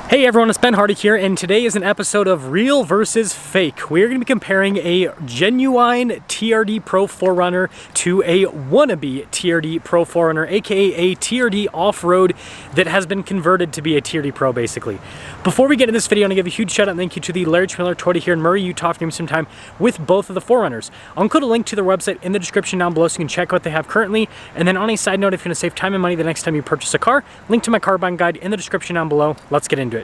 Hey everyone, it's Ben Hardy here, and today is an episode of Real versus Fake. We're going to be comparing a genuine TRD Pro 4Runner to a wannabe TRD Pro 4Runner, aka a TRD off-road that has been converted to be a TRD Pro, basically. Before we get into this video, I'm going to give a huge shout out and thank you to the Larry Miller Toyota here in Murray, Utah, for giving me some time with both of the 4Runners. I'll include a link to their website in the description down below so you can check out what they have currently. And then on a side note, if you're going to save time and money the next time you purchase a car, link to my car buying guide in the description down below. Let's get into it.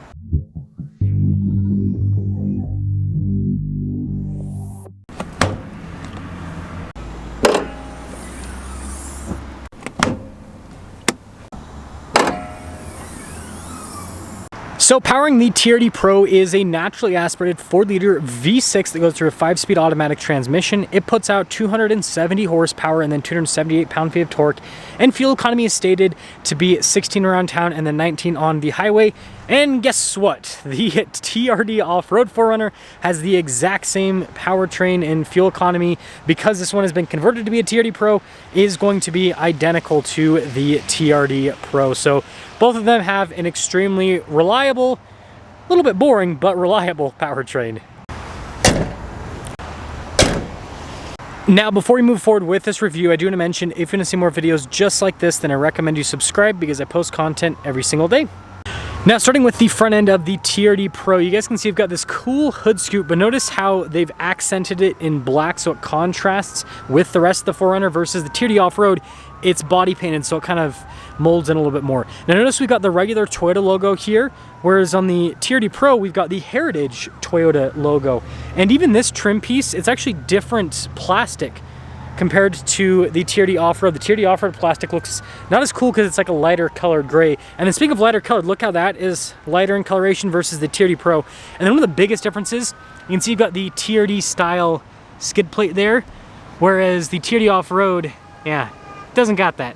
So powering the TRD Pro is a naturally aspirated 4-liter V6 that goes through a 5-speed automatic transmission. It puts out 270 horsepower and then 278 pound-feet of torque. And fuel economy is stated to be 16 around town and then 19 on the highway. And guess what? The TRD off-road 4Runner has the exact same powertrain and fuel economy. Because this one has been converted to be a TRD Pro, is going to be identical to the TRD Pro. So both of them have an extremely reliable, a little bit boring, but reliable powertrain. Now, before we move forward with this review, I do want to mention, if you want to see more videos just like this, then I recommend you subscribe because I post content every single day. Now, starting with the front end of the TRD Pro, you guys can see I've got this cool hood scoop, but notice how they've accented it in black so it contrasts with the rest of the 4Runner versus the TRD Off-Road. It's body painted, so it kind of molds in a little bit more. Now, notice we've got the regular Toyota logo here, whereas on the TRD Pro, we've got the Heritage Toyota logo. And even this trim piece, it's actually different plastic compared to the TRD Off-Road. The TRD Off-Road plastic looks not as cool because it's like a lighter colored gray. And then speaking of lighter colored, look how that is lighter in coloration versus the TRD Pro. And then one of the biggest differences, you can see you've got the TRD style skid plate there, whereas the TRD Off-Road, yeah, doesn't got that.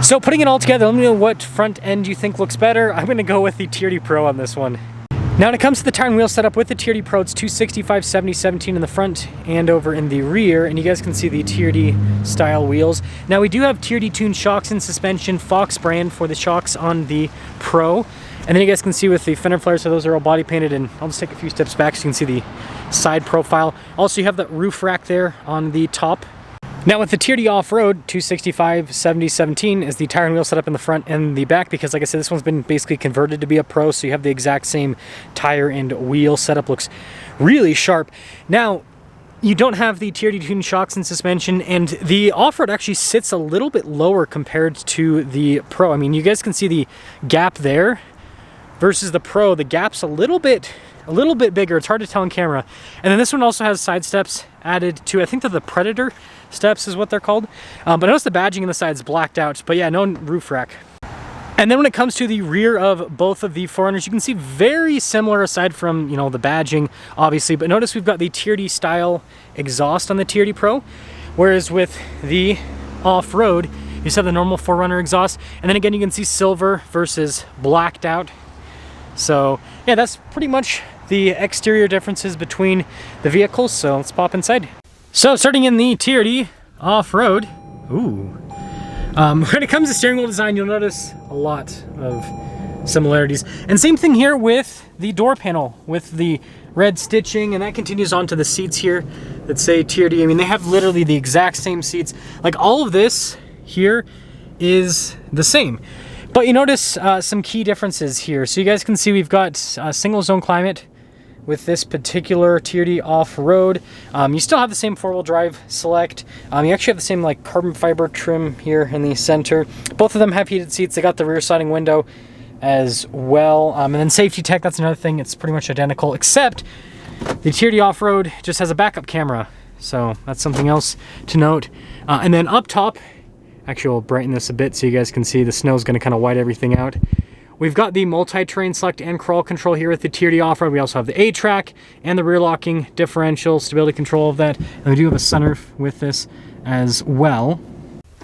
So putting it all together, let me know what front end you think looks better. I'm gonna go with the TRD Pro on this one. Now, when it comes to the tire and wheel setup with the TRD Pro, it's 265, 70, 17 in the front and over in the rear, and you guys can see the TRD style wheels. Now, we do have TRD tuned shocks and suspension, Fox brand for the shocks on the Pro. And then you guys can see with the fender flares, so those are all body painted, and I'll just take a few steps back so you can see the side profile. Also, you have that roof rack there on the top. Now with the TRD Off-Road, 265, 70, 17 is the tire and wheel setup in the front and the back, because like I said, this one's been basically converted to be a Pro, so you have the exact same tire and wheel setup. Looks really sharp. Now, you don't have the TRD tuned shocks and suspension, and the Off-Road actually sits a little bit lower compared to the Pro. I mean, you guys can see the gap there versus the Pro. The gap's a little bit bigger. It's hard to tell on camera. And then this one also has side steps added to, I think they're the Predator steps is what they're called. But notice the badging on the side's blacked out, but yeah, no roof rack. And then when it comes to the rear of both of the 4Runners, you can see very similar aside from, you know, the badging, obviously. But notice we've got the TRD style exhaust on the TRD Pro, whereas with the Off-Road, you just have the normal 4Runner exhaust. And then again, you can see silver versus blacked out. So yeah, that's pretty much the exterior differences between the vehicles. So let's pop inside. So starting in the TRD Off-Road, when it comes to steering wheel design, you'll notice a lot of similarities. And same thing here with the door panel with the red stitching, and that continues on to the seats here that say TRD. I mean, they have literally the exact same seats. Like all of this here is the same. But you notice some key differences here. So you guys can see we've got single zone climate with this particular TRD Off-Road. You still have the same 4-wheel drive select. You actually have the same like carbon fiber trim here in the center. Both of them have heated seats. They got the rear sliding window as well. And then safety tech, that's another thing. It's pretty much identical, except the TRD Off-Road just has a backup camera. So that's something else to note. And then up top, actually I'll brighten this a bit so you guys can see the snow's gonna kind of white everything out. We've got the multi-terrain select and crawl control here with the TRD Off-Road. We also have the A-track and the rear locking differential, stability control of that. And we do have a sunroof with this as well.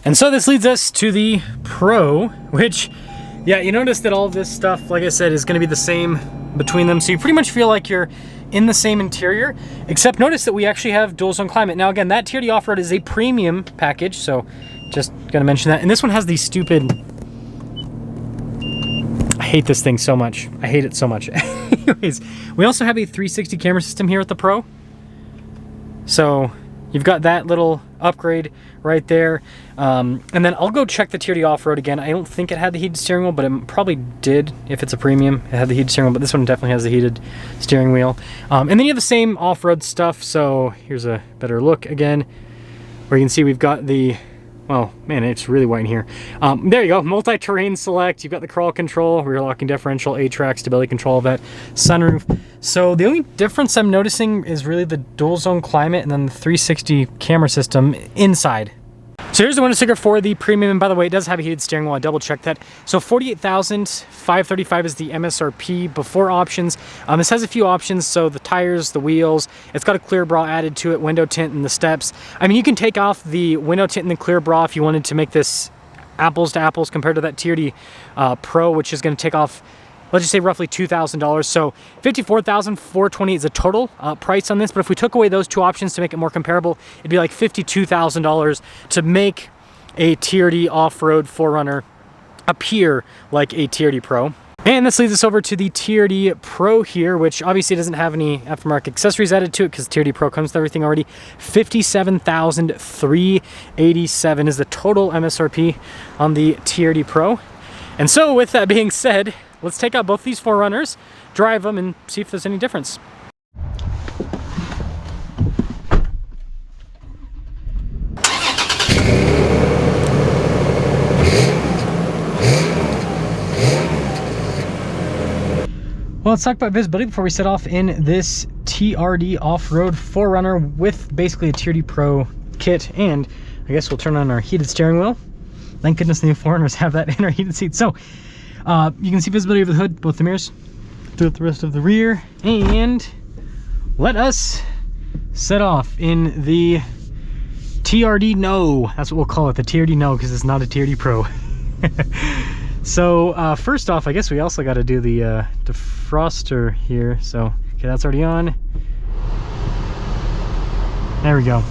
And so this leads us to the Pro, which, yeah, you notice that all of this stuff, like I said, is gonna be the same between them. So you pretty much feel like you're in the same interior, except notice that we actually have dual zone climate. Now again, that TRD Off-Road is a premium package, so just gonna mention that. And this one has these stupid, I hate this thing so much. I hate it so much. Anyways, we also have a 360 camera system here at the Pro. So you've got that little upgrade right there. And then I'll go check the TRD off-road again. I don't think it had the heated steering wheel, but it probably did if it's a premium. It had the heated steering wheel, but this one definitely has the heated steering wheel. And then you have the same off-road stuff. So here's a better look again, where you can see we've got the, well, man, it's really white in here. There you go, multi-terrain select. You've got the crawl control, rear locking differential, 8-track stability control of that, sunroof. So the only difference I'm noticing is really the dual zone climate and then the 360 camera system inside. So here's the window sticker for the premium, and by the way, it does have a heated steering wheel. I double checked that. So $48,535 is the MSRP before options. This has a few options, so the tires, the wheels, it's got a clear bra added to it, window tint, and the steps. I mean, you can take off the window tint and the clear bra if you wanted to make this apples to apples compared to that TRD Pro, which is going to take off, let's just say, roughly $2,000. So $54,420 is the total price on this. But if we took away those two options to make it more comparable, it'd be like $52,000 to make a TRD off-road 4Runner appear like a TRD Pro. And this leads us over to the TRD Pro here, which obviously doesn't have any aftermarket accessories added to it because TRD Pro comes with everything already. $57,387 is the total MSRP on the TRD Pro. And so with that being said, let's take out both these 4Runners, drive them, and see if there's any difference. Well, let's talk about visibility before we set off in this TRD off-road 4Runner with basically a TRD Pro kit. And I guess we'll turn on our heated steering wheel. Thank goodness the new 4Runners have that in our heated seat. So you can see visibility of the hood, both the mirrors, throughout the rest of the rear, and let us set off in the TRD No. That's what we'll call it, the TRD No, because it's not a TRD Pro. So first off, I guess we also got to do the defroster here. So okay, that's already on. There we go.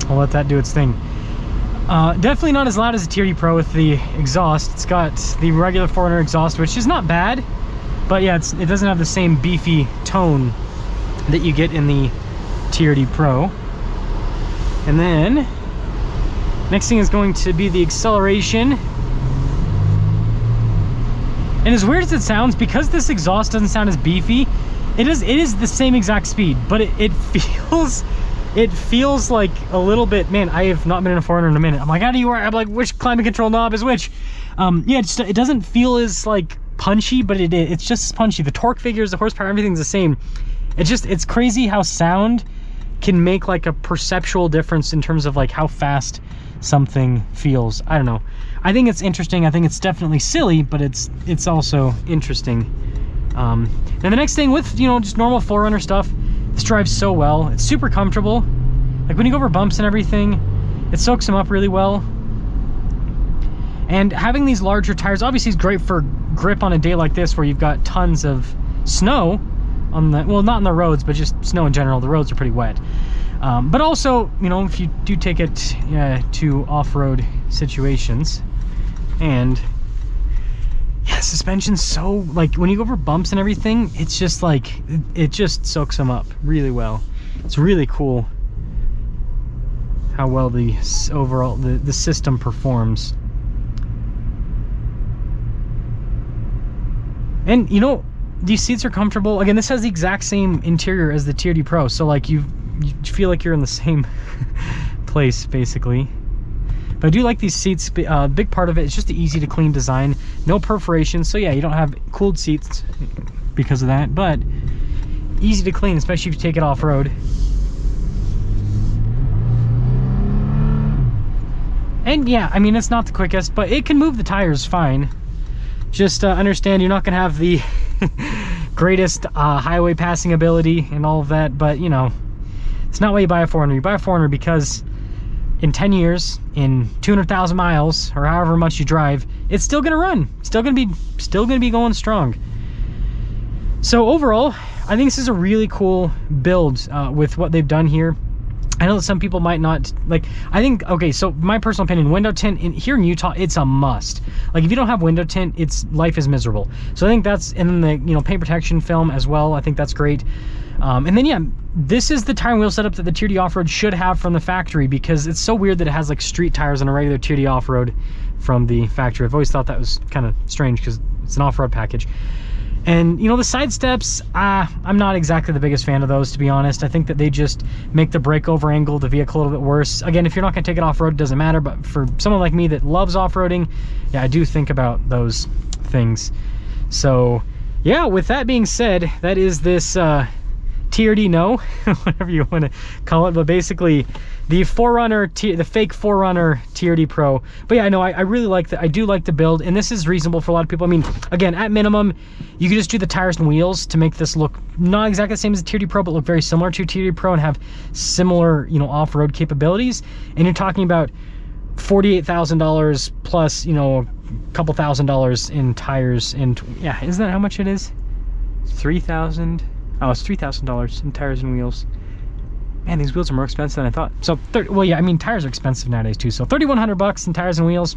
I'll let that do its thing. Definitely not as loud as the TRD Pro with the exhaust. It's got the regular 4Runner exhaust, which is not bad, but yeah, it doesn't have the same beefy tone that you get in the TRD Pro. And then next thing is going to be the acceleration. And as weird as it sounds, because this exhaust doesn't sound as beefy, it is the same exact speed, but it feels like a little bit, man, I have not been in a 4Runner in a minute. I'm like, how do you work? I'm like, which climate control knob is which? Yeah, it doesn't feel as like punchy, but it's just as punchy. The torque figures, the horsepower, everything's the same. It's crazy how sound can make like a perceptual difference in terms of like how fast something feels. I don't know. I think it's interesting. I think it's definitely silly, but it's also interesting. And the next thing with, you know, just normal 4Runner stuff, this drives so well. It's super comfortable. Like when you go over bumps and everything, it soaks them up really well. And having these larger tires obviously is great for grip on a day like this where you've got tons of snow on the, well, not on the roads, but just snow in general. The roads are pretty wet. But also, you know, if you do take it to off-road situations, and yeah, suspension's so, like when you go over bumps and everything, it's just like, it just soaks them up really well. It's really cool how well the overall, the system performs. And you know, these seats are comfortable. Again, this has the exact same interior as the TRD Pro, so like you feel like you're in the same place basically. But I do like these seats. Big part of it is just the easy to clean design, no perforation, so yeah, you don't have cooled seats because of that, but easy to clean, especially if you take it off-road. And yeah, I mean, it's not the quickest, but it can move the tires fine. Just understand you're not gonna have the greatest highway passing ability and all of that, but you know, it's not why you buy a 4Runner. You buy a 4Runner because in 10 years, in 200,000 miles, or however much you drive, it's still gonna run. Still gonna be going strong. So overall, I think this is a really cool build with what they've done here. I know that some people might not like. I think, okay, so my personal opinion, window tint here in Utah, it's a must. Like if you don't have window tint, life is miserable. So I think that's, and then the, you know, paint protection film as well, I think that's great. And then yeah, this is the tire and wheel setup that the TRD off-road should have from the factory, because it's so weird that it has like street tires on a regular TRD off-road from the factory. I've always thought that was kind of strange because it's an off-road package. And you know, the side steps, I'm not exactly the biggest fan of those, to be honest. I think that they just make the breakover angle of the vehicle a little bit worse. Again, if you're not gonna take it off-road, it doesn't matter, but for someone like me that loves off-roading, yeah, I do think about those things. So yeah, with that being said, that is this TRD No, whatever you want to call it, but basically the 4Runner, the fake 4Runner TRD Pro. But yeah, I know I really like that. I do like the build, and this is reasonable for a lot of people. I mean, again, at minimum, you could just do the tires and wheels to make this look not exactly the same as the TRD Pro, but look very similar to TRD Pro and have similar, you know, off-road capabilities. And you're talking about $48,000 plus, you know, a couple $1,000s in tires, and yeah, isn't that how much it is? 3,000. Oh, it's $3,000 in tires and wheels. Man, these wheels are more expensive than I thought. So, well, yeah, I mean, tires are expensive nowadays too. So $3,100 in tires and wheels.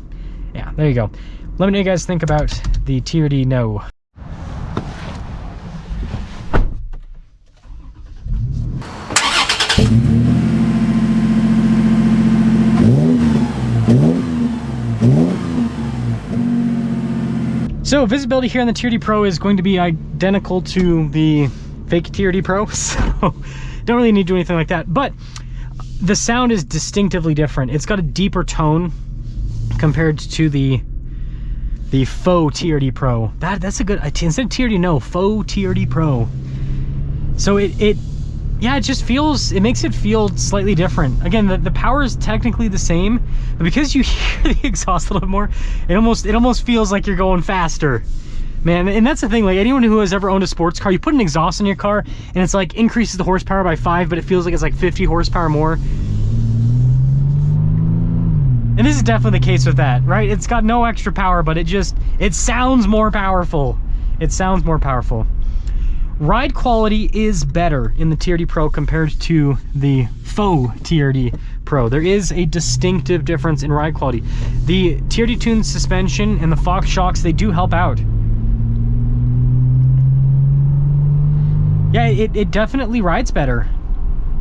Yeah, there you go. Let me know what you guys think about the TRD No. So visibility here on the TRD Pro is going to be identical to the fake TRD Pro, so don't really need to do anything like that. But the sound is distinctively different. It's got a deeper tone compared to the faux TRD Pro. That's a good, instead of TRD No, faux TRD Pro. So yeah, it just feels, it makes it feel slightly different. Again, the power is technically the same, but because you hear the exhaust a little bit more, it almost feels like you're going faster. Man, and that's the thing, like anyone who has ever owned a sports car, you put an exhaust in your car and it's like increases the horsepower by 5, but it feels like it's like 50 horsepower more. And this is definitely the case with that, right? It's got no extra power, but it sounds more powerful. It sounds more powerful. Ride quality is better in the TRD Pro compared to the faux TRD Pro. There is a distinctive difference in ride quality. The TRD tuned suspension and the Fox shocks, they do help out. Yeah, it definitely rides better.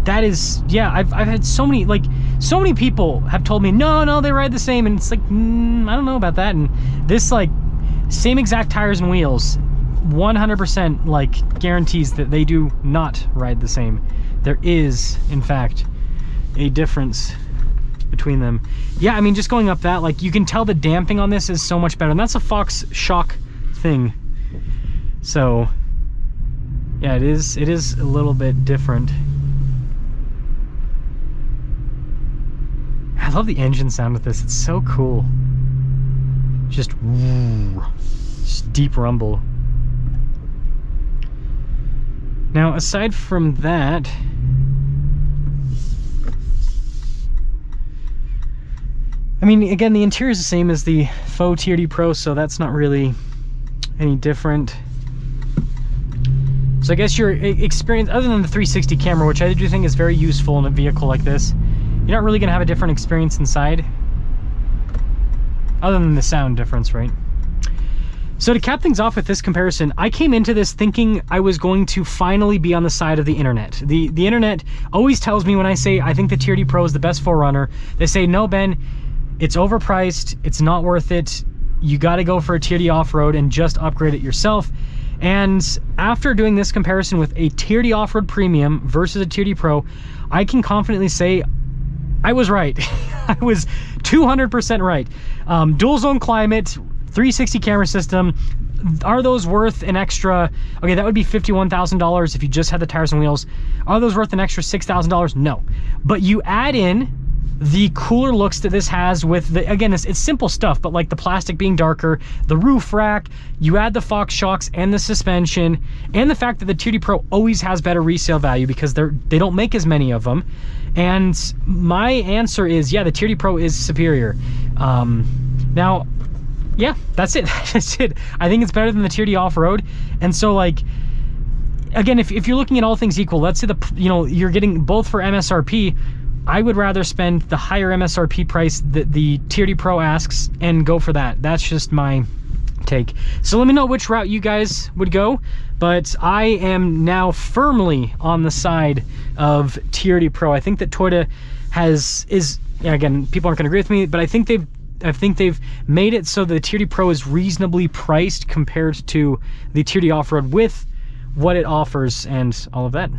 That is, yeah, I've had so many people have told me, no, they ride the same, and it's like, I don't know about that. And this, like, same exact tires and wheels, 100% like guarantees that they do not ride the same. There is, in fact, a difference between them. Yeah, I mean, just going up that, like, you can tell the damping on this is so much better, and that's a Fox shock thing. So yeah, it is a little bit different. I love the engine sound with this. It's so cool. Just deep rumble. Now, aside from that, I mean, again, the interior is the same as the faux TRD Pro, so that's not really any different. So I guess your experience, other than the 360 camera, which I do think is very useful in a vehicle like this, you're not really going to have a different experience inside, other than the sound difference, right? So to cap things off with this comparison, I came into this thinking I was going to finally be on the side of the internet. The internet always tells me when I say I think the TRD Pro is the best 4Runner, they say, no, Ben, it's overpriced, it's not worth it, you got to go for a TRD off-road and just upgrade it yourself. And after doing this comparison with a TRD off-road premium versus a TRD Pro, I can confidently say I was right. I was 200% right. Dual zone climate, 360 camera system, are those worth an extra, okay, that would be $51,000 if you just had the tires and wheels. Are those worth an extra $6,000? No. But you add in the cooler looks that this has with the, again, it's simple stuff, but like the plastic being darker, the roof rack, you add the Fox shocks and the suspension, and the fact that the TRD Pro always has better resale value because they don't make as many of them. And my answer is, yeah, the TRD Pro is superior. Now, yeah, that's it. That's it. I think it's better than the TRD off-road. And so, like, again, if you're looking at all things equal, let's say you're getting both for MSRP, I would rather spend the higher MSRP price that the TRD Pro asks and go for that. That's just my take. So let me know which route you guys would go, but I am now firmly on the side of TRD Pro. I think that Toyota again, people aren't going to agree with me, but I think they've made it so the TRD Pro is reasonably priced compared to the TRD Off-Road with what it offers and all of that.